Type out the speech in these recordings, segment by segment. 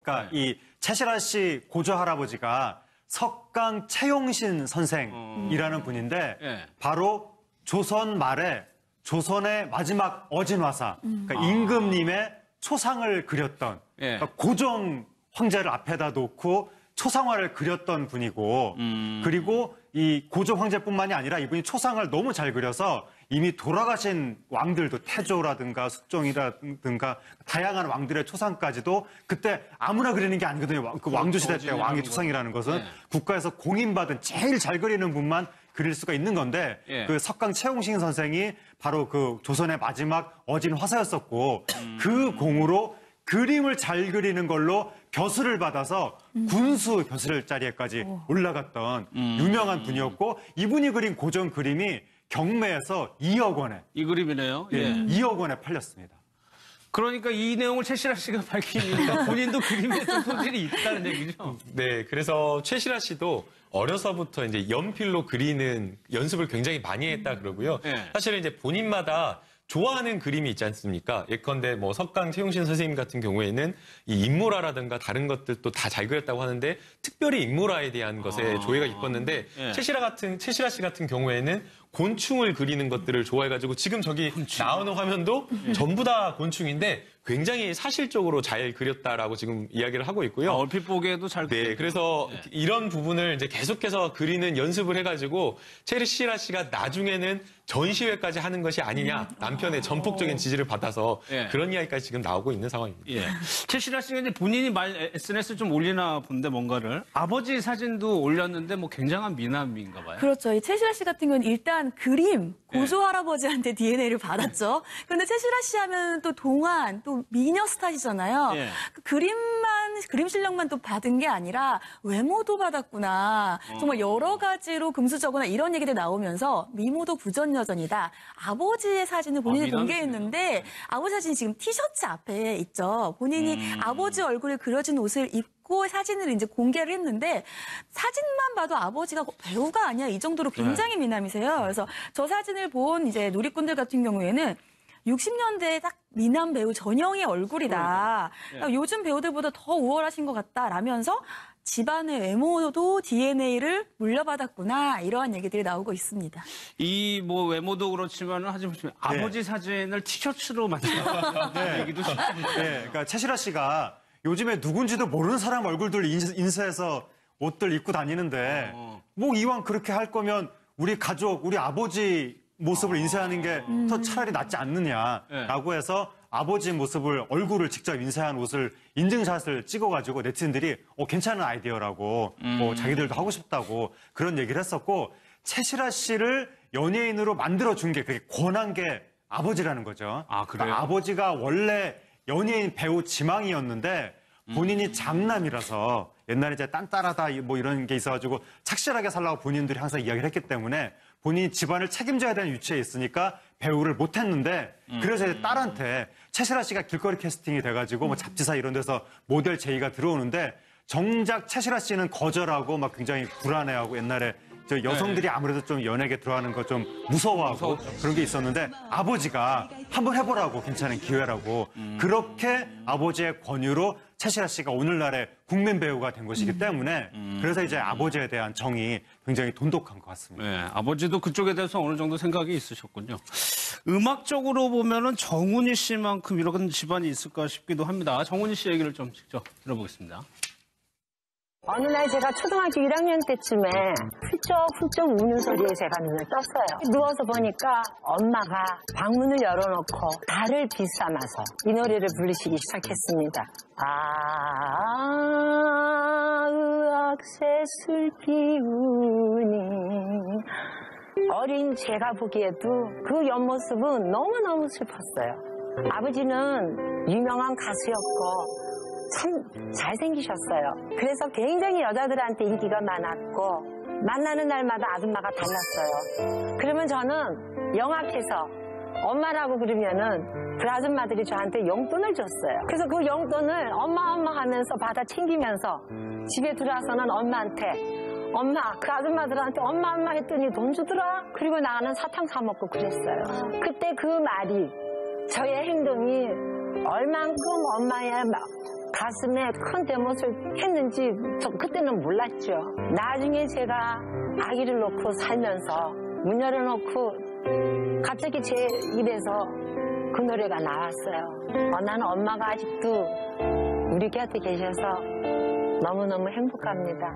그러니까 이 최실화 씨 고조 할아버지가 석강 채용신 선생이라는 분인데 바로 조선 말에 조선의 마지막 어진화사, 그러니까 임금님의 초상을 그렸던 그러니까 고종 황제를 앞에다 놓고 초상화를 그렸던 분이고 그리고 이 고종 황제뿐만이 아니라 이분이 초상을 너무 잘 그려서 이미 돌아가신 왕들도 태조라든가 숙종이라든가 다양한 왕들의 초상까지도 그때 아무나 그리는 게 아니거든요. 그 왕조시대 때 왕의 초상이라는 것은 국가에서 공인받은 제일 잘 그리는 분만 그릴 수가 있는 건데 그 석강 채용신 선생이 바로 그 조선의 마지막 어진 화사였었고 그 공으로 그림을 잘 그리는 걸로 벼슬을 받아서 군수 벼슬 자리에까지 올라갔던 유명한 분이었고 이분이 그린 고전 그림이 경매에서 2억 원에 이 그림이네요. 예. 2억 원에 팔렸습니다. 그러니까 이 내용을 최실화 씨가 밝히니까 본인도 그림에 좀 소질이 있다는 얘기죠. 네, 그래서 최실화 씨도 어려서부터 이제 연필로 그리는 연습을 굉장히 많이 했다 그러고요. 사실은 이제 본인마다 좋아하는 그림이 있지 않습니까? 예컨대 뭐 석강 채용신 선생님 같은 경우에는 이 인물화라든가 다른 것들도 다 잘 그렸다고 하는데 특별히 인물화에 대한 것에 조예가 깊었는데 최실화 씨 같은 경우에는 곤충을 그리는 것들을 좋아해가지고 지금 저기 나오는 화면도 전부 다 곤충인데 굉장히 사실적으로 잘 그렸다라고 지금 이야기를 하고 있고요. 얼핏 보기에도 잘 그렸다. 네, 그래서 이런 부분을 이제 계속해서 그리는 연습을 해가지고 최실화 씨가 나중에는 전시회까지 하는 것이 아니냐, 남편의 전폭적인 지지를 받아서 그런 이야기까지 지금 나오고 있는 상황입니다. 최실화 씨가 이제 본인이 SNS에 좀 올리나 본데 뭔가를 아버지 사진도 올렸는데 뭐 굉장한 미남인가 봐요. 그렇죠. 이 최실화 씨 같은 경우는 일단 그림, 고조 할아버지한테 DNA를 받았죠. 그런데 최실화 씨 하면 또 동안, 또 미녀 스타시잖아요. 그 그림 실력만 또 받은 게 아니라 외모도 받았구나. 정말 여러 가지로 금수저거나 이런 얘기들 나오면서 미모도 부전여전이다. 아버지의 사진을 본인이 공개했는데 아버지 사진이 지금 티셔츠 앞에 있죠. 본인이 아버지 얼굴에 그려진 옷을 입고 사진을 이제 공개를 했는데 사진만 봐도 아버지가 배우가 아니야 이 정도로 굉장히 미남이세요. 그래서 저 사진을 본 이제 누리꾼들 같은 경우에는 60년대에 딱 미남 배우 전형의 얼굴이다. 요즘 배우들보다 더 우월하신 것 같다라면서 집안의 외모도 DNA를 물려받았구나 이러한 얘기들이 나오고 있습니다. 이 뭐 외모도 그렇지만 하지만 아버지 사진을 티셔츠로 만든 얘기도 그러니까 최실화 씨가 요즘에 누군지도 모르는 사람 얼굴들 인쇄해서 옷들 입고 다니는데 뭐 이왕 그렇게 할 거면 우리 가족, 우리 아버지 모습을 인쇄하는 게 더 차라리 낫지 않느냐라고 해서 아버지 모습을 얼굴을 직접 인쇄한 옷을 인증샷을 찍어가지고 네티즌들이 괜찮은 아이디어라고 뭐 자기들도 하고 싶다고 그런 얘기를 했었고 최실화 씨를 연예인으로 만들어준 게 그게 권한 게 아버지라는 거죠. 아, 그래요? 그러니까 아버지가 원래 연예인 배우 지망이었는데 본인이 장남이라서 옛날에 이제 딴따라다 뭐 이런 게 있어가지고 착실하게 살라고 본인들이 항상 이야기를 했기 때문에 본인이 집안을 책임져야 되는 위치에 있으니까 배우를 못했는데 그래서 이제 딸한테 최실화 씨가 길거리 캐스팅이 돼가지고 뭐 잡지사 이런 데서 모델 제의가 들어오는데 정작 최실화 씨는 거절하고 막 굉장히 불안해하고 옛날에 저 여성들이 아무래도 좀 연예계 들어가는 거 좀 무서워하고 그런 게 있었는데 아버지가 한번 해보라고 괜찮은 기회라고 그렇게 아버지의 권유로 최실화 씨가 오늘날의 국민 배우가 된 것이기 때문에 그래서 이제 아버지에 대한 정이 굉장히 돈독한 것 같습니다. 네, 아버지도 그쪽에 대해서 어느 정도 생각이 있으셨군요. 음악적으로 보면은 정훈이 씨만큼 이런 집안이 있을까 싶기도 합니다. 정훈이 씨 얘기를 좀 직접 들어보겠습니다. 어느 날 제가 초등학교 1학년 때쯤에 훌쩍훌쩍 우는 소리에 제가 눈을 떴어요. 누워서 보니까 엄마가 방문을 열어놓고 달을 비삼아서 이 노래를 부르시기 시작했습니다. 의학새 술기운이 어린 제가 보기에도 그 옆모습은 너무너무 슬펐어요. 아버지는 유명한 가수였고 참 잘생기셨어요. 그래서 굉장히 여자들한테 인기가 많았고 만나는 날마다 아줌마가 달랐어요. 그러면 저는 영악해서 엄마라고 그러면은 그 아줌마들이 저한테 용돈을 줬어요. 그래서 그 용돈을 엄마 하면서 받아 챙기면서 집에 들어와서는 엄마한테 엄마 그 아줌마들한테 엄마 했더니 돈 주더라. 그리고 나는 사탕 사 먹고 그랬어요. 그때 그 말이 저의 행동이 얼만큼 엄마의 가슴에 큰 대못을 했는지 저 그때는 몰랐죠. 나중에 제가 아기를 놓고 살면서 문 열어놓고 갑자기 제 입에서 그 노래가 나왔어요. 나는 엄마가 아직도 우리 곁에 계셔서 너무너무 행복합니다.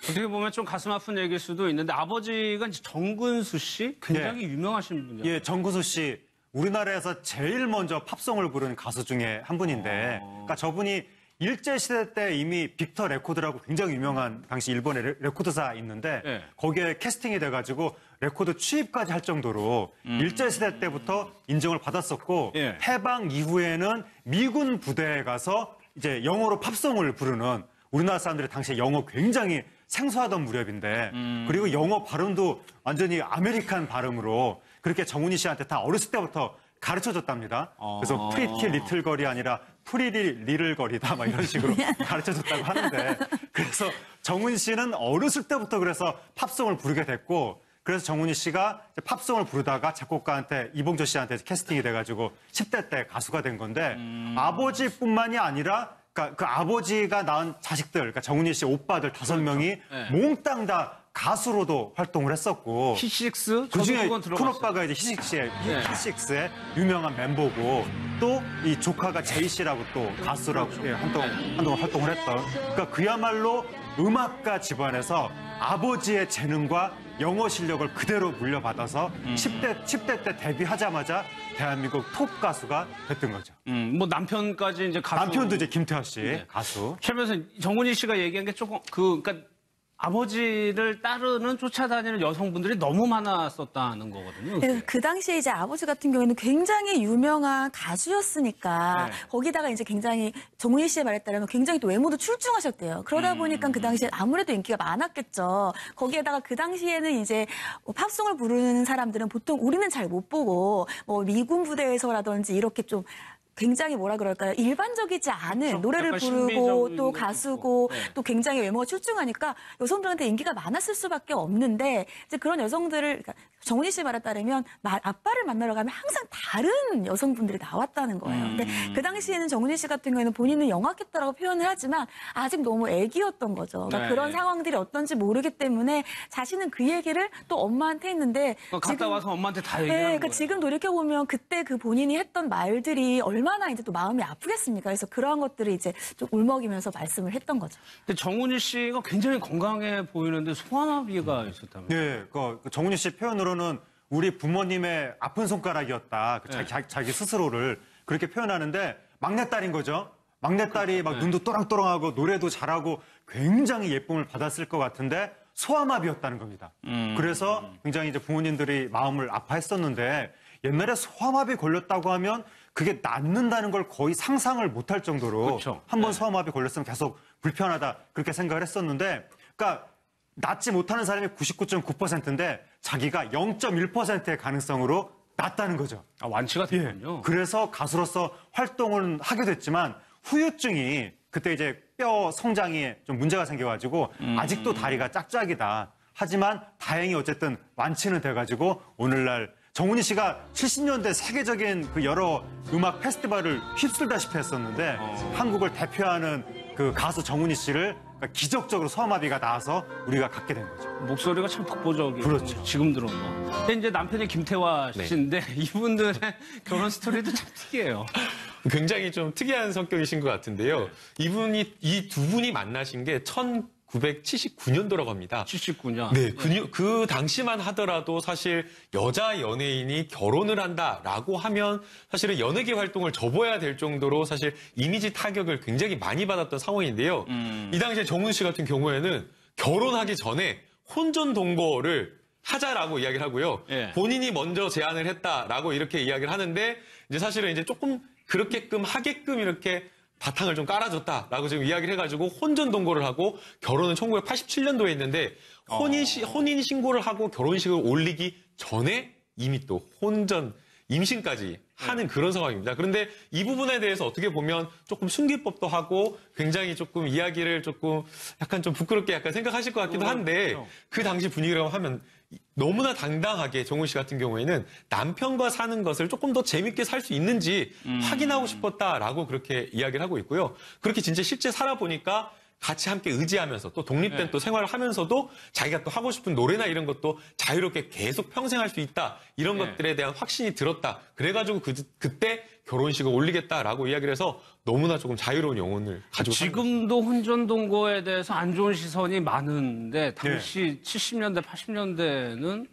어떻게 보면 좀 가슴 아픈 얘기일 수도 있는데 아버지가 이제 정근수 씨 굉장히 유명하신 분이에요. 예, 정근수 씨 우리나라에서 제일 먼저 팝송을 부른 가수 중에 한 분인데, 그러니까 저분이 일제시대 때 이미 빅터 레코드라고 굉장히 유명한 당시 일본의 레코드사 있는데 거기에 캐스팅이 돼가지고 레코드 취입까지 할 정도로 일제시대 때부터 인정을 받았었고 해방 이후에는 미군 부대에 가서 이제 영어로 팝송을 부르는 우리나라 사람들이 당시에 영어 굉장히 생소하던 무렵인데 그리고 영어 발음도 완전히 아메리칸 발음으로 그렇게 정훈이 씨한테 다 어렸을 때부터 가르쳐줬답니다. 그래서 프리티 리틀 걸이 아니라 프리리 리를 걸이다 막 이런 식으로 가르쳐줬다고 하는데 그래서 정훈이 씨는 어렸을 때부터 그래서 팝송을 부르게 됐고 그래서 정훈이 씨가 팝송을 부르다가 작곡가한테 이봉조 씨한테 캐스팅이 돼가지고 10대 때 가수가 된 건데 아버지뿐만이 아니라 그러니까 그 아버지가 낳은 자식들, 그러니까 정훈이 씨 오빠들 5명이 몽땅 다 가수로도 활동을 했었고 히식스? 그중에 큰 오빠가 이제 히식스의 유명한 멤버고 또 이 조카가 제이 씨라고 또 가수라고 한동안 활동을 했던 그러니까 그야말로 음악가 집안에서 아버지의 재능과 영어 실력을 그대로 물려받아서 10대 때 데뷔하자마자 대한민국 톱 가수가 됐던 거죠. 뭐 남편까지 이제 가수. 남편도 이제 김태화 씨 가수. 그러면서 정훈이 씨가 얘기한 게 조금 그러니까 아버지를 따르는 쫓아다니는 여성분들이 너무 많았었다는 거거든요. 네, 그 당시에 이제 아버지 같은 경우에는 굉장히 유명한 가수였으니까 거기다가 이제 굉장히 정훈이 씨의 말에 따르면 굉장히 또 외모도 출중하셨대요. 그러다 보니까 그 당시에 아무래도 인기가 많았겠죠. 거기에다가 그 당시에는 이제 팝송을 부르는 사람들은 보통 우리는 잘 못 보고 뭐 미군 부대에서라든지 이렇게 좀 굉장히 뭐라 그럴까요? 일반적이지 않은 노래를 부르고 또 가수고 또 굉장히 외모가 출중하니까 여성들한테 인기가 많았을 수밖에 없는데 이제 그런 여성들을 그러니까 정훈이 씨 말에 따르면 아빠를 만나러 가면 항상 다른 여성분들이 나왔다는 거예요. 근데 그 당시에는 정훈이 씨 같은 경우에는 본인은 영악했다라고 표현을 하지만 아직 너무 애기였던 거죠. 그러니까 그런 상황들이 어떤지 모르기 때문에 자신은 그 얘기를 또 엄마한테 했는데 갔다 와서 엄마한테 다 얘기하는 그러니까 거예요. 지금 돌이켜보면 그때 그 본인이 했던 말들이 얼마나 이제 또 마음이 아프겠습니까? 그래서 그러한 것들을 이제 좀 울먹이면서 말씀을 했던 거죠. 근데 정훈이 씨가 굉장히 건강해 보이는데 소아마비가 있었다면. 네, 그 정훈이 씨 표현으로는 우리 부모님의 아픈 손가락이었다. 자기 스스로를 그렇게 표현하는데 막내딸인 거죠. 막내딸이 막 눈도 또랑또랑하고 노래도 잘하고 굉장히 예쁨을 받았을 것 같은데 소아마비였다는 겁니다. 그래서 굉장히 이제 부모님들이 마음을 아파했었는데 옛날에 소아마비 걸렸다고 하면 그게 낫는다는 걸 거의 상상을 못할 정도로 한번 소아마비 걸렸으면 계속 불편하다 그렇게 생각을 했었는데 그러니까 낫지 못하는 사람이 99.9%인데 자기가 0.1%의 가능성으로 낫다는 거죠. 아, 완치가 됐군요. 그래서 가수로서 활동을 하게 됐지만 후유증이 그때 이제 뼈 성장에 좀 문제가 생겨가지고 아직도 다리가 짝짝이다. 하지만 다행히 어쨌든 완치는 돼가지고 오늘날 정훈이 씨가 70년대 세계적인 그 여러 음악 페스티벌을 휩쓸다시피 했었는데 한국을 대표하는 그 가수 정훈이 씨를 그러니까 기적적으로 소아마비가 나와서 우리가 갖게 된 거죠. 목소리가 참 독보적이에요. 그렇죠. 지금 들어도. 근데 이제 남편이 김태화 씨인데 이분들의 결혼 스토리도 참 특이해요. 굉장히 좀 특이한 성격이신 것 같은데요. 이 두 분이 만나신 게 1979년도라고 합니다. 79년. 네, 그 당시만 하더라도 사실 여자 연예인이 결혼을 한다라고 하면 사실은 연예계 활동을 접어야 될 정도로 사실 이미지 타격을 굉장히 많이 받았던 상황인데요. 이 당시에 정훈 씨 같은 경우에는 결혼하기 전에 혼전 동거를 하자라고 이야기를 하고요. 본인이 먼저 제안을 했다라고 이렇게 이야기를 하는데 이제 사실은 이제 조금 그렇게끔 하게끔 이렇게 바탕을 좀 깔아줬다라고 지금 이야기를 해가지고 혼전 동거를 하고 결혼은 1987년도에 했는데 혼인 신고를 하고 결혼식을 올리기 전에 이미 또 혼전 임신까지 하는 그런 상황입니다. 그런데 이 부분에 대해서 어떻게 보면 조금 숨기법도 하고 굉장히 조금 이야기를 조금 약간 좀 부끄럽게 약간 생각하실 것 같기도 한데 그 당시 분위기라고 하면 너무나 당당하게 정훈 씨 같은 경우에는 남편과 사는 것을 조금 더 재밌게 살 수 있는지 확인하고 싶었다라고 그렇게 이야기를 하고 있고요. 그렇게 진짜 실제 살아보니까 같이 함께 의지하면서 또 독립된 또 생활을 하면서도 자기가 또 하고 싶은 노래나 이런 것도 자유롭게 계속 평생 할 수 있다. 이런 것들에 대한 확신이 들었다. 그래가지고 그때 결혼식을 올리겠다라고 이야기를 해서 너무나 조금 자유로운 영혼을 가지고 지금도 혼전 동거에 대해서 안 좋은 시선이 많은데 당시 70년대, 80년대는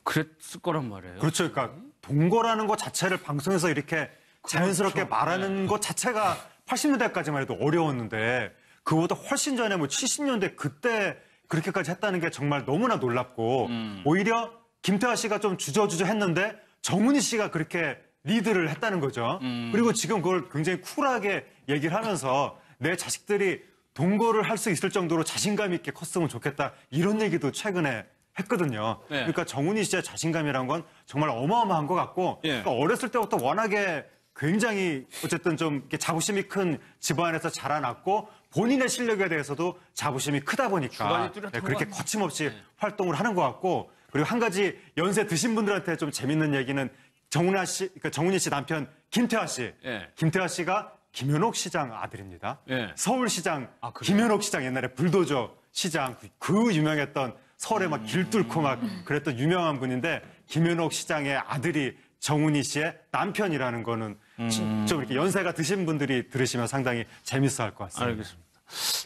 그랬을 거란 말이에요. 그렇죠. 그러니까 동거라는 것 자체를 방송에서 이렇게 자연스럽게 말하는 것 자체가 80년대까지만 해도 어려웠는데 그보다 훨씬 전에 뭐 70년대 그때 그렇게까지 했다는 게 정말 너무나 놀랍고 오히려 김태화 씨가 좀 주저주저 했는데 정훈이 씨가 그렇게 리드를 했다는 거죠. 그리고 지금 그걸 굉장히 쿨하게 얘기를 하면서 내 자식들이 동거를 할 수 있을 정도로 자신감 있게 컸으면 좋겠다 이런 얘기도 최근에 했거든요. 그러니까 정훈이 씨의 자신감이란 건 정말 어마어마한 것 같고 그러니까 어렸을 때부터 워낙에 굉장히 어쨌든 좀 이렇게 자부심이 큰 집안에서 자라났고 본인의 실력에 대해서도 자부심이 크다 보니까 그렇게 거침없이 활동을 하는 것 같고 그리고 한 가지 연세 드신 분들한테 좀 재밌는 얘기는 그러니까 정훈이 씨 남편 김태화 씨. 김태화 씨가 김현옥 시장 아들입니다. 서울시장 김현옥 시장 옛날에 불도저 시장 그 유명했던 서울에 막 길 뚫고 막 그랬던 유명한 분인데 김현옥 시장의 아들이 정훈이 씨의 남편이라는 거는 좀 이렇게 연세가 드신 분들이 들으시면 상당히 재밌어 할 것 같습니다. 알겠습니다.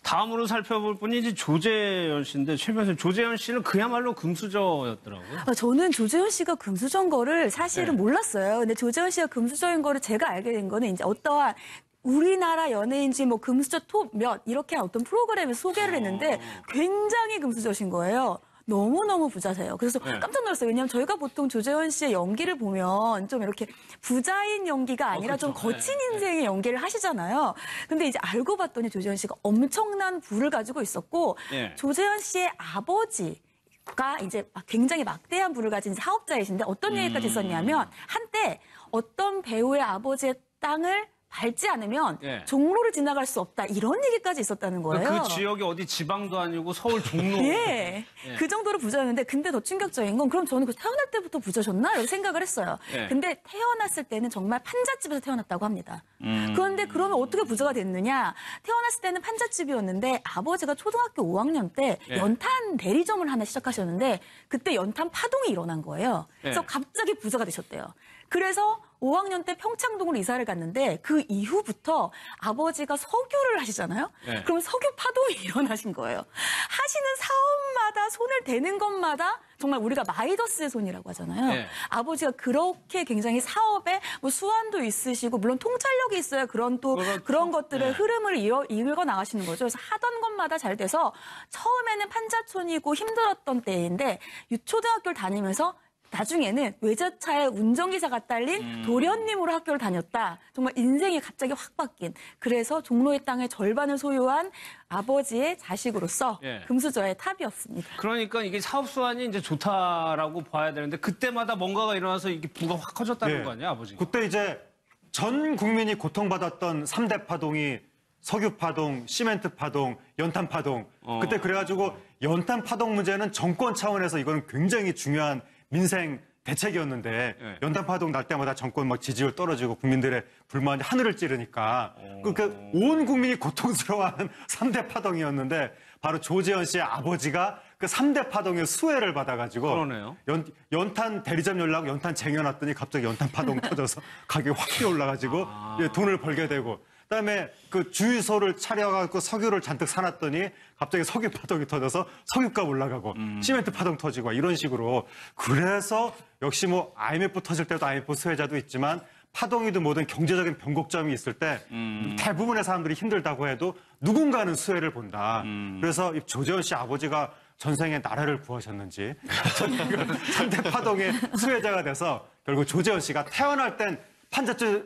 다음으로 살펴볼 분이 이제 조재현 씨인데 최 변호사님, 조재현 씨는 그야말로 금수저였더라고요. 저는 조재현 씨가 금수저인 거를 사실은 몰랐어요. 근데 조재현 씨가 금수저인 거를 제가 알게 된 거는 이제 어떠한 우리나라 연예인지 뭐 금수저 톱 몇 이렇게 어떤 프로그램에 소개를 했는데 굉장히 금수저신 거예요. 너무너무 부자세요. 그래서 깜짝 놀랐어요. 왜냐하면 저희가 보통 조재현 씨의 연기를 보면 좀 이렇게 부자인 연기가 아니라 좀 거친 인생의 연기를 하시잖아요. 근데 이제 알고 봤더니 조재현 씨가 엄청난 부를 가지고 있었고 조재현 씨의 아버지가 이제 굉장히 막대한 부를 가진 사업자이신데 어떤 얘기까지 있었냐면 한때 어떤 배우의 아버지의 땅을 밟지 않으면 종로를 지나갈 수 없다. 이런 얘기까지 있었다는 거예요. 그 지역이 어디 지방도 아니고 서울 종로. 그 정도로 부자였는데 근데 더 충격적인 건 그럼 저는 태어날 때부터 부자셨나? 이렇게 생각을 했어요. 근데 태어났을 때는 정말 판잣집에서 태어났다고 합니다. 그런데 그러면 어떻게 부자가 됐느냐? 태어났을 때는 판잣집이었는데 아버지가 초등학교 5학년 때 연탄 대리점을 하나 시작하셨는데 그때 연탄 파동이 일어난 거예요. 그래서 갑자기 부자가 되셨대요. 그래서 5학년 때 평창동으로 이사를 갔는데 그 이후부터 아버지가 석유를 하시잖아요. 그럼 석유 파동이 일어나신 거예요. 하시는 사업마다 손을 대는 것마다 정말 우리가 마이더스의 손이라고 하잖아요. 아버지가 그렇게 굉장히 사업에 뭐 수완도 있으시고 물론 통찰력이 있어야 그런 또 그런 것들의 흐름을 이끌어 나가시는 거죠. 그래서 하던 것마다 잘 돼서 처음에는 판자촌이고 힘들었던 때인데 초등학교를 다니면서 나중에는 외제차의 운전기사가 딸린 도련님으로 학교를 다녔다. 정말 인생이 갑자기 확 바뀐. 그래서 종로의 땅의 절반을 소유한 아버지의 자식으로서 금수저의 탑이었습니다. 그러니까 이게 사업 수완이 이제 좋다라고 봐야 되는데 그때마다 뭔가가 일어나서 이게 부가 확 커졌다는 거 아니야, 아버지? 그때 이제 전 국민이 고통받았던 3대 파동이 석유 파동, 시멘트 파동, 연탄 파동. 그때 그래가지고 연탄 파동 문제는 정권 차원에서 이건 굉장히 중요한 민생 대책이었는데 연탄 파동 날 때마다 정권 막 지지율 떨어지고 국민들의 불만이 하늘을 찌르니까 그 온 국민이 고통스러워하는 3대 파동이었는데 바로 조재현 씨의 아버지가 그 3대 파동의 수혜를 받아가지고 그러네요. 연탄 대리점 열라고 연탄 쟁여놨더니 갑자기 연탄 파동 터져서 가격이 확 뛰어올라가지고 돈을 벌게 되고 그다음에 그 주유소를 차려갖고 석유를 잔뜩 사놨더니 갑자기 석유 파동이 터져서 석유값 올라가고 시멘트 파동 터지고 이런 식으로 그래서 역시 뭐 IMF 터질 때도 IMF 수혜자도 있지만 파동이든 뭐든 경제적인 변곡점이 있을 때 대부분의 사람들이 힘들다고 해도 누군가는 수혜를 본다. 그래서 조재현 씨 아버지가 전생에 나라를 구하셨는지 3대 파동의 수혜자가 돼서 결국 조재현 씨가 태어날 땐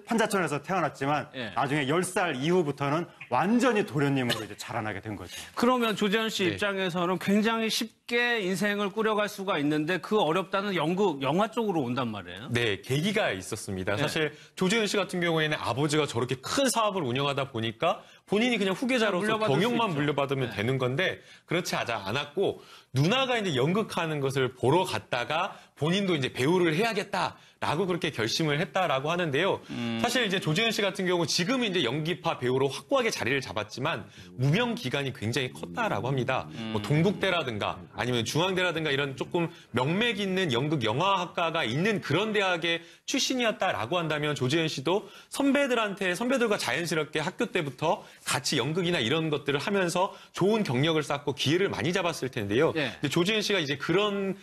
판자촌에서 태어났지만 나중에 10살 이후부터는 완전히 도련님으로 이제 자라나게 된 거죠. 그러면 조재현 씨 네. 입장에서는 굉장히 쉽게 인생을 꾸려갈 수가 있는데 그 어렵다는 연극, 영화 쪽으로 온단 말이에요. 네, 계기가 있었습니다. 사실 조재현 씨 같은 경우에는 아버지가 저렇게 큰 사업을 운영하다 보니까 본인이 그냥 후계자로서 물려받을 수 경영만 있죠. 물려받으면 되는 건데 그렇지 않았고 누나가 이제 연극하는 것을 보러 갔다가 본인도 이제 배우를 해야겠다라고 그렇게 결심을 했다라고 하는데요. 사실 이제 조재현 씨 같은 경우 지금은 이제 연기파 배우로 확고하게 자리를 잡았지만 무명 기간이 굉장히 컸다라고 합니다. 뭐 동국대라든가 아니면 중앙대라든가 이런 조금 명맥 있는 연극 영화학과가 있는 그런 대학의 출신이었다라고 한다면 조재현 씨도 선배들과 자연스럽게 학교 때부터 같이 연극이나 이런 것들을 하면서 좋은 경력을 쌓고 기회를 많이 잡았을 텐데요. 네. 근데 조재현 씨가 이제 그런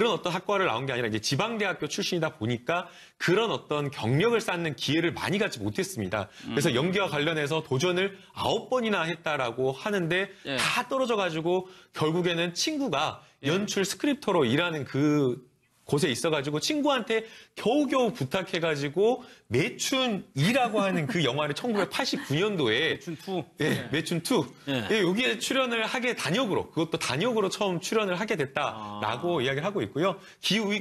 어떤 학과를 나온 게 아니라 이제 지방대학교 출신이다 보니까 그런 어떤 경력을 쌓는 기회를 많이 갖지 못했습니다. 그래서 연기와 관련해서 도전을 9번이나 했다라고 하는데 예. 다 떨어져가지고 결국에는 친구가 연출 스크립터로 일하는 그 곳에 있어가지고 친구한테 겨우겨우 부탁해가지고 매춘2라고 하는 그 영화를 1989년도에 매춘2. 예, 매춘2. 예. 예, 여기에 출연을 하게 그것도 단역으로 처음 출연을 하게 됐다라고 이야기를 하고 있고요.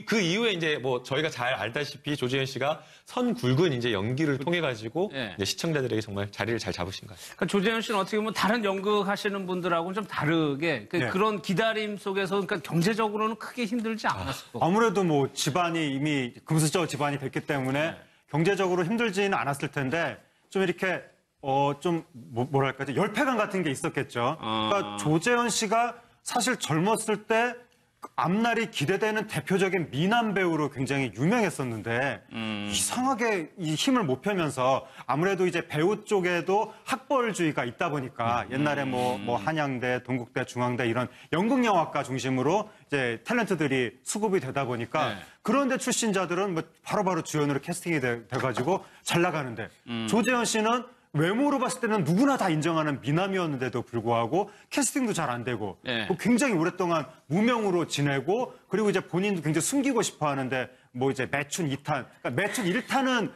그 이후에 이제 뭐 저희가 잘 알다시피 조재현 씨가 선굵은 이제 연기를 통해가지고 예. 이제 시청자들에게 정말 자리를 잘 잡으신 것 같아요. 그러니까 조재현 씨는 어떻게 보면 다른 연극 하시는 분들하고는 좀 다르게 네. 그런 기다림 속에서 그러니까 경제적으로는 크게 힘들지 않았을 거고. 아무래도 뭐 집안이 이미 금수저 집안이 됐기 때문에 경제적으로 힘들지는 않았을 텐데 좀 이렇게 뭐랄까 열패감 같은 게 있었겠죠. 그러니까 조재현 씨가 사실 젊었을 때 앞날이 기대되는 대표적인 미남 배우로 굉장히 유명했었는데 이상하게 이 힘을 못 펴면서 아무래도 이제 배우 쪽에도 학벌주의가 있다 보니까 옛날에 뭐 한양대, 동국대, 중앙대 이런 연극영화과 중심으로 이제 탤런트들이 수급이 되다 보니까 네. 그런데 출신자들은 뭐 바로바로 주연으로 캐스팅이 돼가지고 잘 나가는데 조재현 씨는 외모로 봤을 때는 누구나 다 인정하는 미남이었는데도 불구하고 캐스팅도 잘 안 되고 네. 뭐 굉장히 오랫동안 무명으로 지내고 그리고 이제 본인도 굉장히 숨기고 싶어 하는데 뭐 이제 매춘 2탄, 그러니까 매춘 1탄은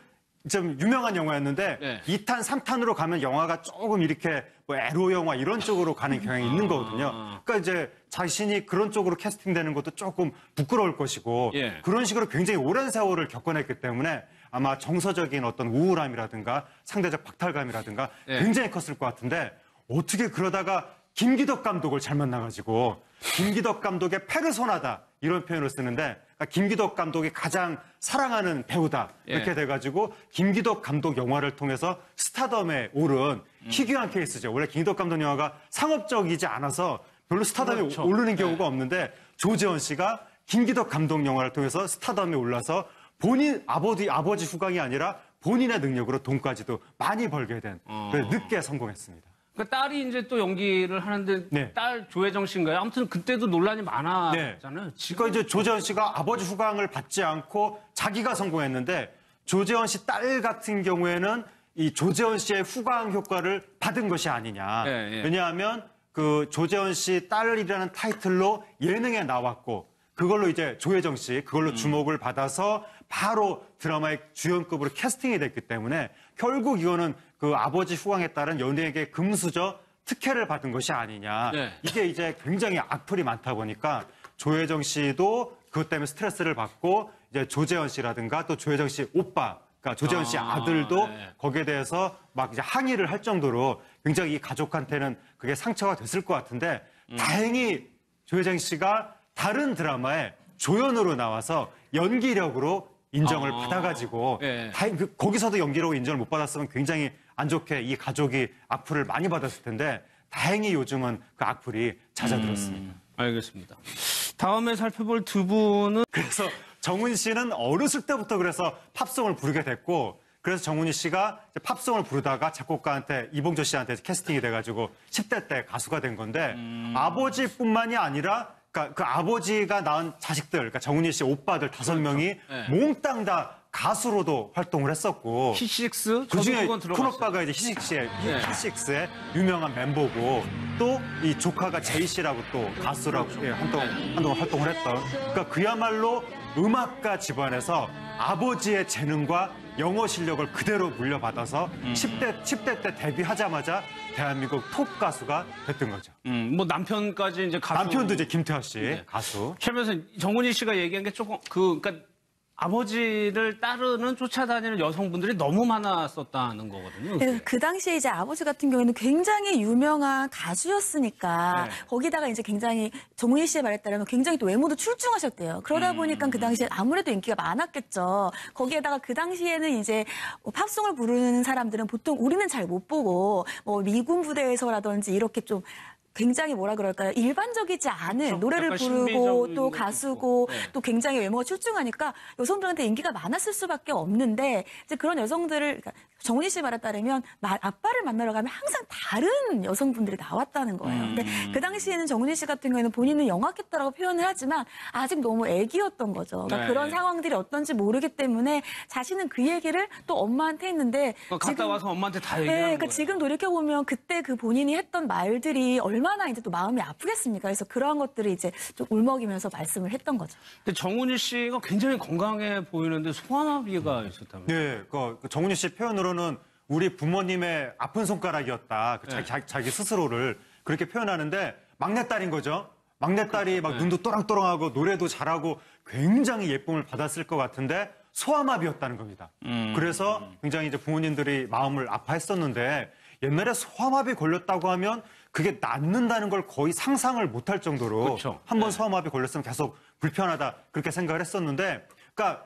좀 유명한 영화였는데 네. 2탄, 3탄으로 가면 영화가 조금 이렇게 뭐 에로 영화 이런 쪽으로 가는 경향이 있는 거거든요. 그러니까 이제 자신이 그런 쪽으로 캐스팅되는 것도 조금 부끄러울 것이고 예. 그런 식으로 굉장히 오랜 세월을 겪어냈기 때문에 아마 정서적인 어떤 우울함이라든가 상대적 박탈감이라든가 예. 굉장히 컸을 것 같은데 어떻게 그러다가 김기덕 감독을 잘 만나가지고 김기덕 감독의 페르소나다 이런 표현을 쓰는데 그러니까 김기덕 감독이 가장 사랑하는 배우다 이렇게 예. 돼가지고 김기덕 감독 영화를 통해서 스타덤에 오른 희귀한 케이스죠. 원래 김기덕 감독 영화가 상업적이지 않아서 별로 스타덤에 그렇죠. 오르는 경우가 없는데 조재현 씨가 김기덕 감독 영화를 통해서 스타덤에 올라서 본인 아버지 후광이 아니라 본인의 능력으로 돈까지도 많이 벌게 된 그래서 늦게 성공했습니다. 그러니까 딸이 이제 또 연기를 하는데 네. 딸 조혜정 씨인가요? 아무튼 그때도 논란이 많았잖아요. 네. 지금 그러니까 이제 조재현 씨가 아버지 후광을 받지 않고 자기가 성공했는데 조재현 씨 딸 같은 경우에는 이 조재현 씨의 후광 효과를 받은 것이 아니냐. 예. 왜냐하면 그 조재현 씨 딸이라는 타이틀로 예능에 나왔고 그걸로 이제 조혜정 씨 그걸로 주목을 받아서 바로 드라마의 주연급으로 캐스팅이 됐기 때문에 결국 이거는 그 아버지 후광에 따른 연예계 금수저 특혜를 받은 것이 아니냐. 네. 이게 이제 굉장히 악플이 많다 보니까 조혜정 씨도 그것 때문에 스트레스를 받고 이제 조재현 씨라든가 또 조혜정 씨 오빠, 그러니까 조재현 씨 아들도 네. 거기에 대해서 막 이제 항의를 할 정도로 굉장히 이 가족한테는 그게 상처가 됐을 것 같은데 다행히 조혜정 씨가 다른 드라마에 조연으로 나와서 연기력으로 인정을 받아가지고 네. 다행 거기서도 연기력으로 인정을 못 받았으면 굉장히 안 좋게 이 가족이 악플을 많이 받았을 텐데 다행히 요즘은 그 악플이 잦아들었습니다. 알겠습니다. 다음에 살펴볼 두 분은 그래서 정훈이 씨는 어렸을 때부터 그래서 팝송을 부르게 됐고 그래서 정훈이 씨가 이제 팝송을 부르다가 작곡가한테 이봉조 씨한테 캐스팅이 돼가지고 10대 때 가수가 된 건데 아버지뿐만이 아니라 그러니까 그 아버지가 낳은 자식들, 그러니까 정훈이 씨 오빠들 5명이 네. 몽땅 다 가수로도 활동을 했었고 히식스 그중에 그건 큰 들어봤어요. 오빠가 이제 히식스의 네. 히식스의 유명한 멤버고 또 이 조카가 제이 씨라고 또 가수라고 예, 한동안 활동을 했던 그러니까 그야말로 음악가 집안에서 아버지의 재능과 영어 실력을 그대로 물려받아서 10대 때 데뷔하자마자 대한민국 톱 가수가 됐던 거죠. 뭐 남편까지 이제 가수. 남편도 이제 김태화 씨 가수. 최 변호사님, 정훈이 씨가 얘기한 게 조금 그러니까 아버지를 따르는 쫓아다니는 여성분들이 너무 많았었다는 거거든요. 네, 그 당시에 이제 아버지 같은 경우에는 굉장히 유명한 가수였으니까 거기다가 이제 굉장히 정훈이 씨의 말에 따르면 굉장히 또 외모도 출중하셨대요. 그러다 보니까 그 당시에 아무래도 인기가 많았겠죠. 거기에다가 그 당시에는 이제 뭐 팝송을 부르는 사람들은 보통 우리는 잘 못 보고 뭐 미군 부대에서라든지 이렇게 좀 굉장히 뭐라 그럴까요? 일반적이지 않은 그렇죠. 노래를 약간 부르고 신비적인 또 것도 가수고 있고. 네. 또 굉장히 외모가 출중하니까 여성들한테 인기가 많았을 수밖에 없는데 이제 그런 여성들을 그러니까 정훈이 씨 말에 따르면 아빠를 만나러 가면 항상 다른 여성분들이 나왔다는 거예요. 근데 그 당시에는 정훈이 씨 같은 경우에는 본인은 영악했다라고 표현을 하지만 아직 너무 애기였던 거죠. 그러니까 네. 그런 상황들이 어떤지 모르기 때문에 자신은 그 얘기를 또 엄마한테 했는데 갔다 와서 엄마한테 다 얘기하는 네, 그러니까 거예요. 지금 돌이켜보면 그때 그 본인이 했던 말들이 얼마나 이제 또 마음이 아프겠습니까? 그래서 그러한 것들을 이제 좀 울먹이면서 말씀을 했던 거죠. 근데 정훈이 씨가 굉장히 건강해 보이는데 소아마비가 있었다면. 네, 그 정훈이 씨 표현으로는 우리 부모님의 아픈 손가락이었다. 자기 스스로를 그렇게 표현하는데 막내딸인 거죠. 막내딸이 막 눈도 또랑또랑하고 노래도 잘하고 굉장히 예쁨을 받았을 것 같은데 소아마비였다는 겁니다. 그래서 굉장히 이제 부모님들이 마음을 아파했었는데 옛날에 소아마비 걸렸다고 하면 그게 낫는다는 걸 거의 상상을 못할 정도로 그렇죠. 한 번 소아마비 걸렸으면 계속 불편하다 그렇게 생각을 했었는데 그러니까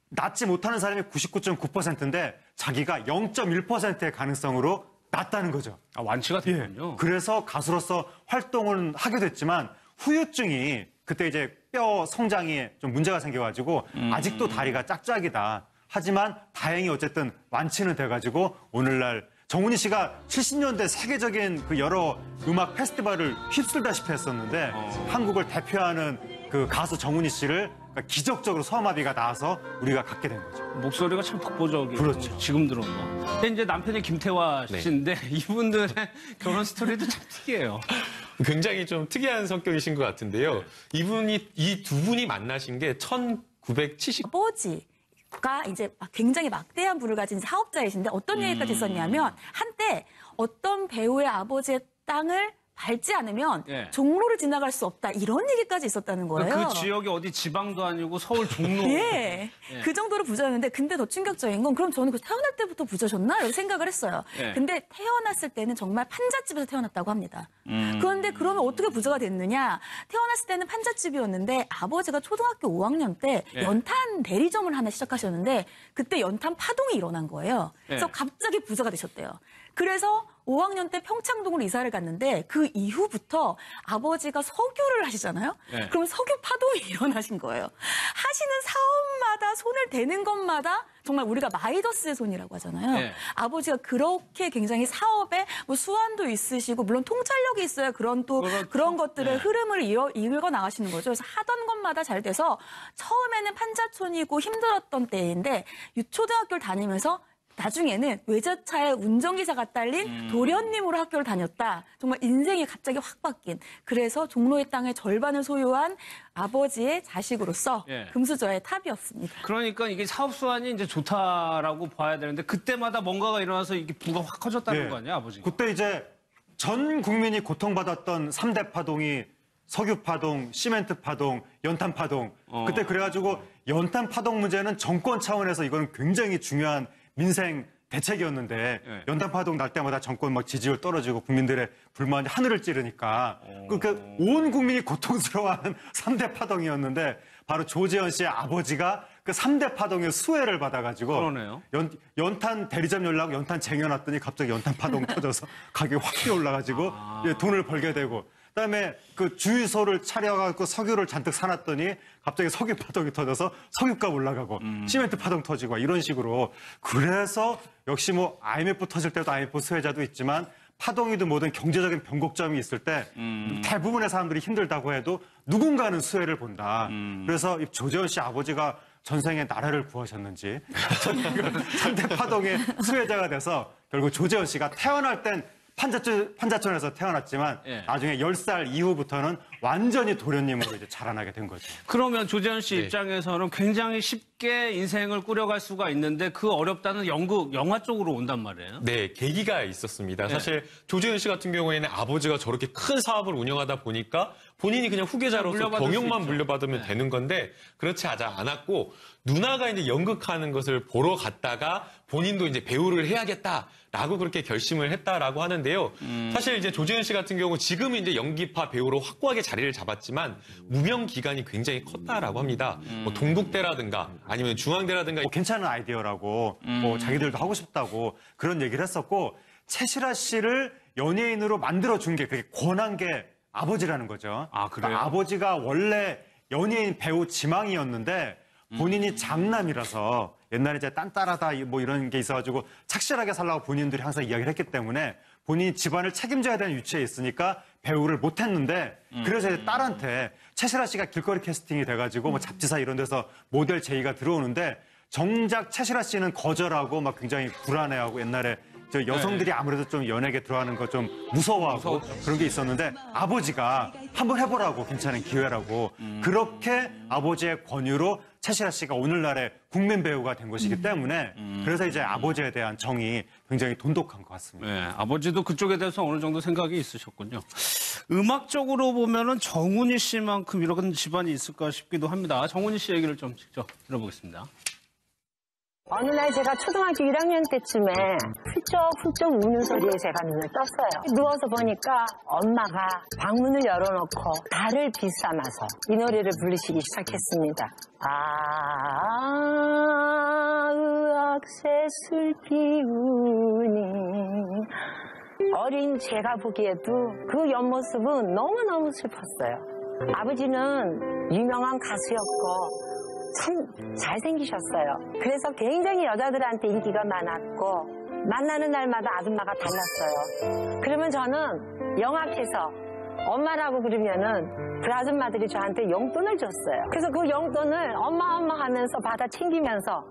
낫지 못하는 사람이 99.9%인데 자기가 0.1%의 가능성으로 낫다는 거죠. 아, 완치가 됐군요. 그래서 가수로서 활동을 하게 됐지만 후유증이 그때 이제 뼈 성장에 좀 문제가 생겨가지고 아직도 다리가 짝짝이다. 하지만 다행히 어쨌든 완치는 돼가지고 오늘날 정훈이 씨가 70년대 세계적인 그 여러 음악 페스티벌을 휩쓸다시피 했었는데 한국을 대표하는 그 가수 정훈이 씨를 그러니까 기적적으로 소아마비가 나와서 우리가 갖게 된 거죠. 목소리가 참 독보적이에요. 그렇죠. 지금 들어도. 근데 이제 남편이 김태화 네. 씨인데 이분들의 결혼 스토리도 참 특이해요. 굉장히 좀 특이한 성격이신 것 같은데요. 이 두 분이 만나신 게 1970. 아버지가 이제 굉장히 막대한 부를 가진 사업자이신데 어떤 얘기까지 있었냐면 한때 어떤 배우의 아버지의 땅을 밟지 않으면 예. 종로를 지나갈 수 없다 이런 얘기까지 있었다는 거예요. 그 지역이 어디 지방도 아니고 서울 종로. 예. 그 정도로 부자였는데 근데 더 충격적인 건 그럼 저는 그 태어날 때부터 부자셨나? 이렇게 생각을 했어요. 예. 근데 태어났을 때는 정말 판잣집에서 태어났다고 합니다. 그런데 그러면 어떻게 부자가 됐느냐? 태어났을 때는 판잣집이었는데 아버지가 초등학교 5학년 때 예. 연탄 대리점을 하나 시작하셨는데 그때 연탄 파동이 일어난 거예요. 그래서 예. 갑자기 부자가 되셨대요. 그래서 5학년 때 평창동으로 이사를 갔는데 그 이후부터 아버지가 석유를 하시잖아요. 네. 그럼 석유 파동이 일어나신 거예요. 하시는 사업마다 손을 대는 것마다 정말 우리가 마이더스의 손이라고 하잖아요. 네. 아버지가 그렇게 굉장히 사업에 뭐 수완도 있으시고 물론 통찰력이 있어야 그런 또 그렇죠. 그런 것들의 네. 흐름을 읽어 나가시는 거죠. 그래서 하던 것마다 잘 돼서 처음에는 판자촌이고 힘들었던 때인데 초등학교를 다니면서 나중에는 외제차의 운전기사가 딸린 도련님으로 학교를 다녔다. 정말 인생이 갑자기 확 바뀐. 그래서 종로의 땅의 절반을 소유한 아버지의 자식으로서 예. 금수저의 탑이었습니다. 그러니까 이게 사업 수완이 이제 좋다라고 봐야 되는데 그때마다 뭔가가 일어나서 이게 부가 확 커졌다는 네. 거 아니야, 아버지? 그때 이제 전 국민이 고통받았던 3대 파동이 석유 파동, 시멘트 파동, 연탄 파동. 그때 그래가지고 연탄 파동 문제는 정권 차원에서 이건 굉장히 중요한 민생 대책이었는데 네. 연탄 파동 날 때마다 정권 막 지지율 떨어지고 국민들의 불만이 하늘을 찌르니까 온 국민이 고통스러워하는 3대 파동이었는데 바로 조재현 씨의 아버지가 그 3대 파동의 수혜를 받아가지고 그러네요. 연탄 대리점 열라고 연탄 쟁여놨더니 갑자기 연탄 파동 터져서 가격이 확 뛰어 올라가지고 돈을 벌게 되고 그다음에 그 주유소를 차려갖고 석유를 잔뜩 사놨더니 갑자기 석유 파동이 터져서 석유값 올라가고 시멘트 파동 터지고 이런 식으로 그래서 역시 뭐 IMF 터질 때도 IMF 수혜자도 있지만 파동이든 뭐든 경제적인 변곡점이 있을 때 대부분의 사람들이 힘들다고 해도 누군가는 수혜를 본다. 그래서 이 조재현 씨 아버지가 전생에 나라를 구하셨는지 3대 파동의 수혜자가 돼서 결국 조재현 씨가 태어날 땐 판자촌에서 태어났지만 예. 나중에 10살 이후부터는 완전히 도련님으로 이제 자라나게 된 거죠. 그러면 조재현 씨 네. 입장에서는 굉장히 쉽게 인생을 꾸려갈 수가 있는데 그 어렵다는 연극, 영화 쪽으로 온단 말이에요. 네, 계기가 있었습니다. 네. 사실 조재현 씨 같은 경우에는 아버지가 저렇게 큰 사업을 운영하다 보니까 본인이 그냥 후계자로서 물려받을 경영만 수 있죠. 물려받으면 네. 되는 건데 그렇지 않았고 누나가 이제 연극하는 것을 보러 갔다가 본인도 이제 배우를 해야겠다라고 그렇게 결심을 했다라고 하는데요. 사실 이제 조재현 씨 같은 경우 지금은 이제 연기파 배우로 확고하게 자리를 잡았지만 무명 기간이 굉장히 컸다라고 합니다. 뭐 동국대라든가 아니면 중앙대라든가 뭐 괜찮은 아이디어라고 뭐 자기들도 하고 싶다고 그런 얘기를 했었고 최실아 씨를 연예인으로 만들어준 게 그게 권한 게 아버지라는 거죠. 아, 그래요? 그러니까 아버지가 원래 연예인 배우 지망이었는데 본인이 장남이라서 옛날에 이제 딴따라다 뭐 이런 게 있어가지고 착실하게 살라고 본인들이 항상 이야기를 했기 때문에 본인이 집안을 책임져야 되는 위치에 있으니까 배우를 못했는데 그래서 이제 딸한테 최실아 씨가 길거리 캐스팅이 돼가지고 뭐 잡지사 이런 데서 모델 제의가 들어오는데 정작 최실아 씨는 거절하고 막 굉장히 불안해하고 옛날에 저 여성들이 아무래도 좀 연예계 들어가는 거 좀 무서워하고 그런 게 있었는데 아버지가 한번 해보라고 괜찮은 기회라고 그렇게 아버지의 권유로 최실아 씨가 오늘날의 국민 배우가 된 것이기 때문에 그래서 이제 아버지에 대한 정이 굉장히 돈독한 것 같습니다. 네, 아버지도 그쪽에 대해서 어느 정도 생각이 있으셨군요. 음악적으로 보면은 정훈이 씨만큼 이런 집안이 있을까 싶기도 합니다. 정훈이 씨 얘기를 좀 직접 들어보겠습니다. 어느 날 제가 초등학교 1학년 때쯤에 훌쩍훌쩍 우는 소리에 제가 눈을 떴어요. 누워서 보니까 엄마가 방문을 열어놓고 달을 비삼아서 이 노래를 부르시기 시작했습니다. 의학새 술 피우니 어린 제가 보기에도 그 옆모습은 너무너무 슬펐어요. 아버지는 유명한 가수였고 참 잘생기셨어요. 그래서 굉장히 여자들한테 인기가 많았고 만나는 날마다 아줌마가 달랐어요. 그러면 저는 영악해서 엄마라고 그러면은 그 아줌마들이 저한테 용돈을 줬어요. 그래서 그 용돈을 엄마 하면서 받아 챙기면서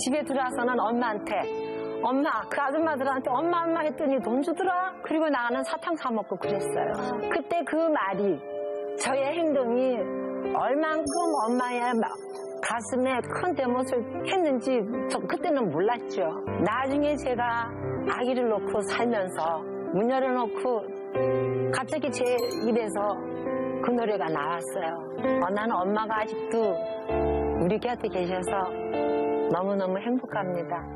집에 들어와서는 엄마한테 엄마 그 아줌마들한테 엄마 했더니 돈 주더라. 그리고 나는 사탕 사 먹고 그랬어요. 그때 그 말이 저의 행동이 얼만큼 엄마의 가슴에 큰 대못을 했는지 저 그때는 몰랐죠. 나중에 제가 아기를 놓고 살면서 문 열어놓고 갑자기 제 입에서 그 노래가 나왔어요. 나는 엄마가 아직도 우리 곁에 계셔서 너무너무 행복합니다.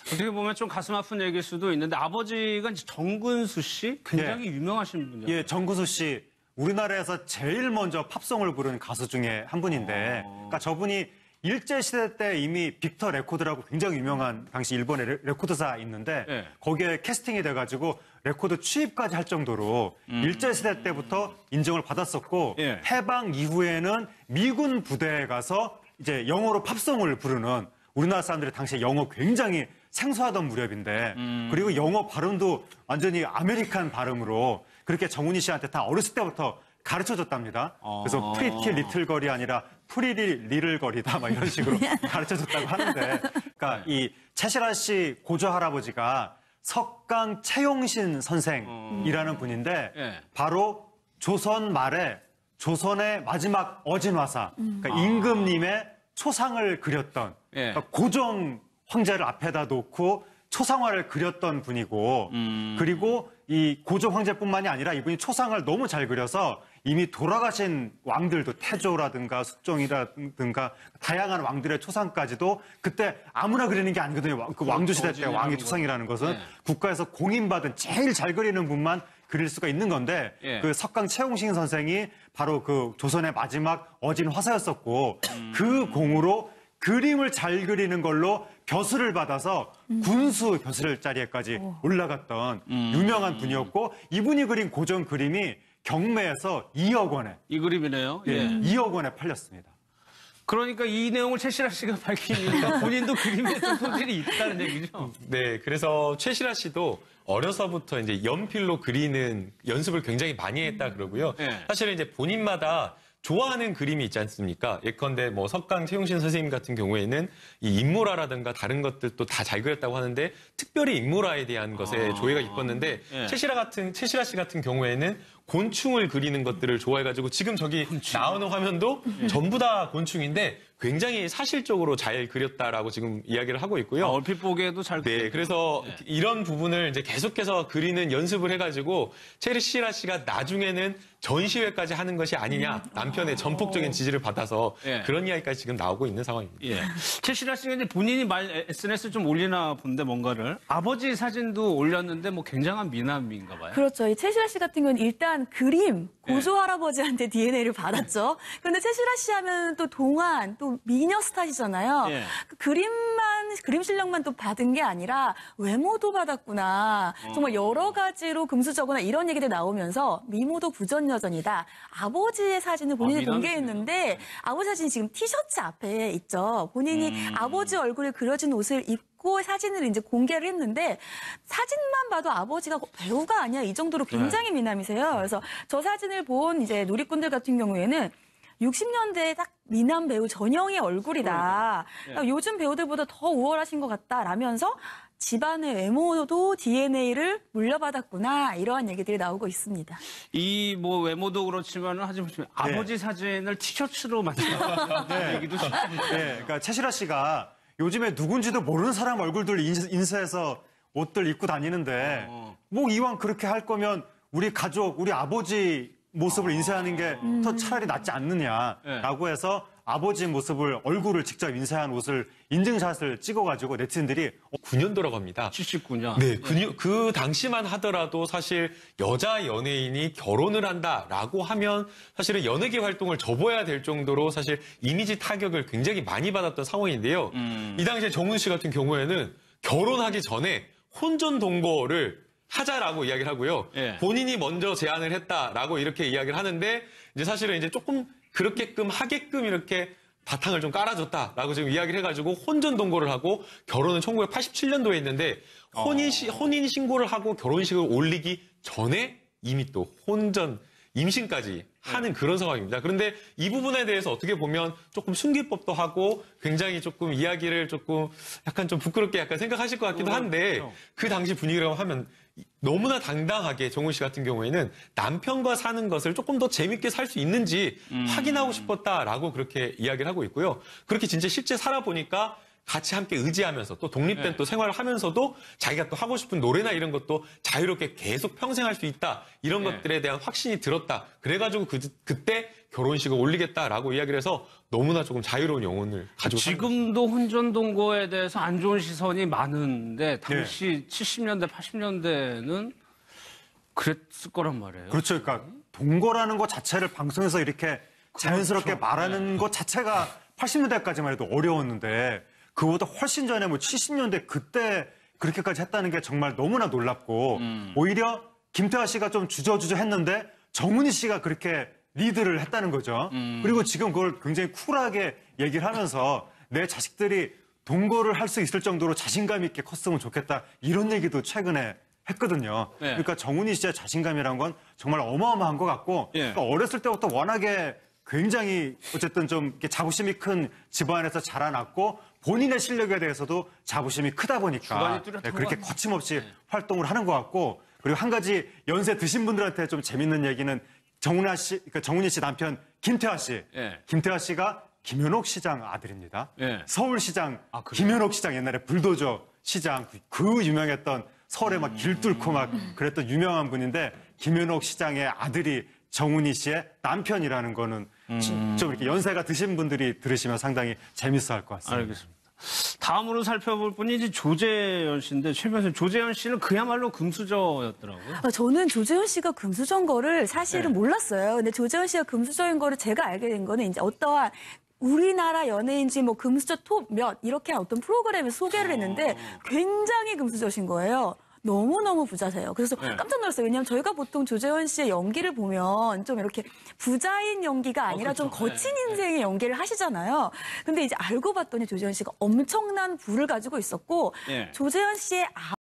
어떻게 보면 좀 가슴 아픈 얘기일 수도 있는데 아버지가 이제 정근수 씨 굉장히 유명하신 분이에요. 예, 정근수 씨 우리나라에서 제일 먼저 팝송을 부른 가수 중에 한 분인데 그러니까 저분이 일제시대 때 이미 빅터 레코드라고 굉장히 유명한 당시 일본의 레코드사 있는데 네. 거기에 캐스팅이 돼가지고 레코드 취입까지 할 정도로 일제시대 때부터 인정을 받았었고 예. 해방 이후에는 미군 부대에 가서 이제 영어로 팝송을 부르는 우리나라 사람들이 당시에 영어 굉장히 생소하던 무렵인데 그리고 영어 발음도 완전히 아메리칸 발음으로 그렇게 정훈이 씨한테 다 어렸을 때부터 가르쳐줬답니다. 그래서 프리티 리틀 걸이 아니라 프리리 리를 걸이다 막 이런 식으로 가르쳐줬다고 하는데 그러니까 이 최실아 씨 고조 할아버지가 석강 채용신 선생이라는 분인데 바로 조선 말에 조선의 마지막 어진화사 그러니까 임금님의 초상을 그렸던 그러니까 고종 황제를 앞에다 놓고 초상화를 그렸던 분이고 그리고 이 고종 황제뿐만이 아니라 이분이 초상을 너무 잘 그려서 이미 돌아가신 왕들도 태조라든가 숙종이라든가 다양한 왕들의 초상까지도 그때 아무나 그리는 게 아니거든요. 그 왕조시대 때 왕의 초상이라는 것은 국가에서 공인받은 제일 잘 그리는 분만 그릴 수가 있는 건데 그 석강 채용신 선생이 바로 그 조선의 마지막 어진 화사였었고 그 공으로 그림을 잘 그리는 걸로 벼슬을 받아서 군수 벼슬 자리에까지 올라갔던 유명한 분이었고 이분이 그린 고전 그림이 경매에서 2억 원에 이 그림이네요. 예, 2억 원에 팔렸습니다. 그러니까 이 내용을 최실아 씨가 밝히니까 본인도 그림에 좀 소질이 있다는 얘기죠. 네, 그래서 최실아 씨도 어려서부터 이제 연필로 그리는 연습을 굉장히 많이 했다 그러고요. 사실은 이제 본인마다 좋아하는 그림이 있지 않습니까? 예컨대 뭐 석강 최용신 선생님 같은 경우에는 이 인물화라든가 다른 것들도 다 잘 그렸다고 하는데 특별히 인물화에 대한 것에 조예가 깊었는데 최시라 씨 같은 경우에는 곤충을 그리는 것들을 좋아해가지고 지금 저기 나오는 화면도 전부 다 곤충인데 굉장히 사실적으로 잘 그렸다라고 지금 이야기를 하고 있고요. 얼핏 보기에도 잘 네, 그래서 이런 부분을 이제 계속해서 그리는 연습을 해가지고 최시라 씨가 나중에는 전시회까지 하는 것이 아니냐, 남편의 전폭적인 지지를 받아서 그런 이야기까지 지금 나오고 있는 상황입니다. 예. 최시라 씨가 이제 본인이 SNS 좀 올리나 본데 뭔가를 아버지 사진도 올렸는데 뭐 굉장한 미남인가 봐요. 그렇죠. 이 최시라 씨 같은 경우는 일단 그림, 고조 할아버지한테 DNA를 받았죠. 그런데 최시라 씨 하면 또 동안, 또 미녀 스타시잖아요. 그 그림 실력만 또 받은 게 아니라 외모도 받았구나. 정말 여러 가지로 금수저구나 이런 얘기들 나오면서 미모도 부전여전이다. 아버지의 사진을 본인이 공개했는데 아버지 사진이 지금 티셔츠 앞에 있죠. 본인이 아버지 얼굴에 그려진 옷을 입고 사진을 이제 공개를 했는데 사진만 봐도 아버지가 배우가 아니야 이 정도로 굉장히 미남이세요. 그래서 저 사진을 본 이제 누리꾼들 같은 경우에는 60년대 딱 미남 배우 전형의 얼굴이다. 요즘 배우들보다 더 우월하신 것 같다라면서 집안의 외모도 DNA를 물려받았구나 이러한 얘기들이 나오고 있습니다. 이 뭐 외모도 그렇지만 하지만 아버지 사진을 티셔츠로 만든 얘기도 있습니다. 네, 그러니까 최시라 씨가 요즘에 누군지도 모르는 사람 얼굴들 인쇄해서 옷들 입고 다니는데 뭐 이왕 그렇게 할 거면 우리 가족, 우리 아버지 모습을 인쇄하는 게 더 차라리 낫지 않느냐라고 해서 아버지 모습을 얼굴을 직접 인쇄한 옷을 인증샷을 찍어가지고 네티즌들이 9년도라고 합니다. 79년. 네, 그 당시만 하더라도 사실 여자 연예인이 결혼을 한다라고 하면 사실은 연예계 활동을 접어야 될 정도로 사실 이미지 타격을 굉장히 많이 받았던 상황인데요. 이 당시에 정훈 씨 같은 경우에는 결혼하기 전에 혼전 동거를 하자라고 이야기를 하고요. 본인이 먼저 제안을 했다라고 이렇게 이야기를 하는데 이제 사실은 이제 조금 그렇게끔 하게끔 이렇게 바탕을 좀 깔아줬다라고 지금 이야기를 해가지고 혼전 동거를 하고 결혼은 1987년도에 했는데 혼인 신고를 하고 결혼식을 올리기 전에 이미 또 혼전 임신까지 하는 그런 상황입니다. 그런데 이 부분에 대해서 어떻게 보면 조금 숨기법도 하고 굉장히 조금 이야기를 조금 약간 좀 부끄럽게 약간 생각하실 것 같기도 한데 그 당시 분위기라고 하면 너무나 당당하게 정훈 씨 같은 경우에는 남편과 사는 것을 조금 더 재밌게 살 수 있는지 확인하고 싶었다라고 그렇게 이야기를 하고 있고요. 그렇게 진짜 실제 살아보니까 같이 함께 의지하면서 또 독립된 또 생활을 하면서도 자기가 또 하고 싶은 노래나 이런 것도 자유롭게 계속 평생 할 수 있다. 이런 것들에 대한 확신이 들었다. 그래가지고 그때 결혼식을 올리겠다라고 이야기를 해서 너무나 조금 자유로운 영혼을 가지고 지금도 혼전 동거에 대해서 안 좋은 시선이 많은데 당시 70년대, 80년대는 그랬을 거란 말이에요. 그렇죠. 그러니까 동거라는 것 자체를 방송에서 이렇게 자연스럽게 말하는 것 자체가 80년대까지만 해도 어려웠는데 그보다 훨씬 전에 뭐 70년대 그때 그렇게까지 했다는 게 정말 너무나 놀랍고 오히려 김태화 씨가 좀 주저주저 했는데 정훈이 씨가 그렇게 리드를 했다는 거죠. 그리고 지금 그걸 굉장히 쿨하게 얘기를 하면서 내 자식들이 동거를 할 수 있을 정도로 자신감 있게 컸으면 좋겠다 이런 얘기도 최근에 했거든요. 그러니까 정훈이 씨의 자신감이란 건 정말 어마어마한 것 같고 그러니까 어렸을 때부터 워낙에 굉장히 어쨌든 좀 이렇게 자부심이 큰 집안에서 자라났고 본인의 실력에 대해서도 자부심이 크다 보니까 그렇게 거침없이 활동을 하는 것 같고 그리고 한 가지 연세 드신 분들한테 좀 재밌는 얘기는 그러니까 정훈이 씨 남편 김태화 씨. 김태화 씨가 김현옥 시장 아들입니다. 서울시장 김현옥 시장 옛날에 불도저 시장 그 유명했던 서울에 막 길 뚫고 막 그랬던 유명한 분인데 김현옥 시장의 아들이 정훈이 씨의 남편이라는 거는 좀 이렇게 연세가 드신 분들이 들으시면 상당히 재밌어 할 것 같습니다. 알겠습니다. 다음으로 살펴볼 분이 이제 조재현 씨인데 최 변호사님, 조재현 씨는 그야말로 금수저였더라고요. 저는 조재현 씨가 금수저인 거를 사실은 몰랐어요. 근데 조재현 씨가 금수저인 거를 제가 알게 된 거는 이제 어떠한 우리나라 연예인지 뭐 금수저 톱 몇 이렇게 어떤 프로그램에서 소개를 했는데 굉장히 금수저신 거예요. 너무너무 부자세요. 그래서 깜짝 놀랐어요. 왜냐하면 저희가 보통 조재현 씨의 연기를 보면 좀 이렇게 부자인 연기가 아니라 좀 거친 인생의 연기를 하시잖아요. 근데 이제 알고 봤더니 조재현 씨가 엄청난 부를 가지고 있었고 조재현 씨의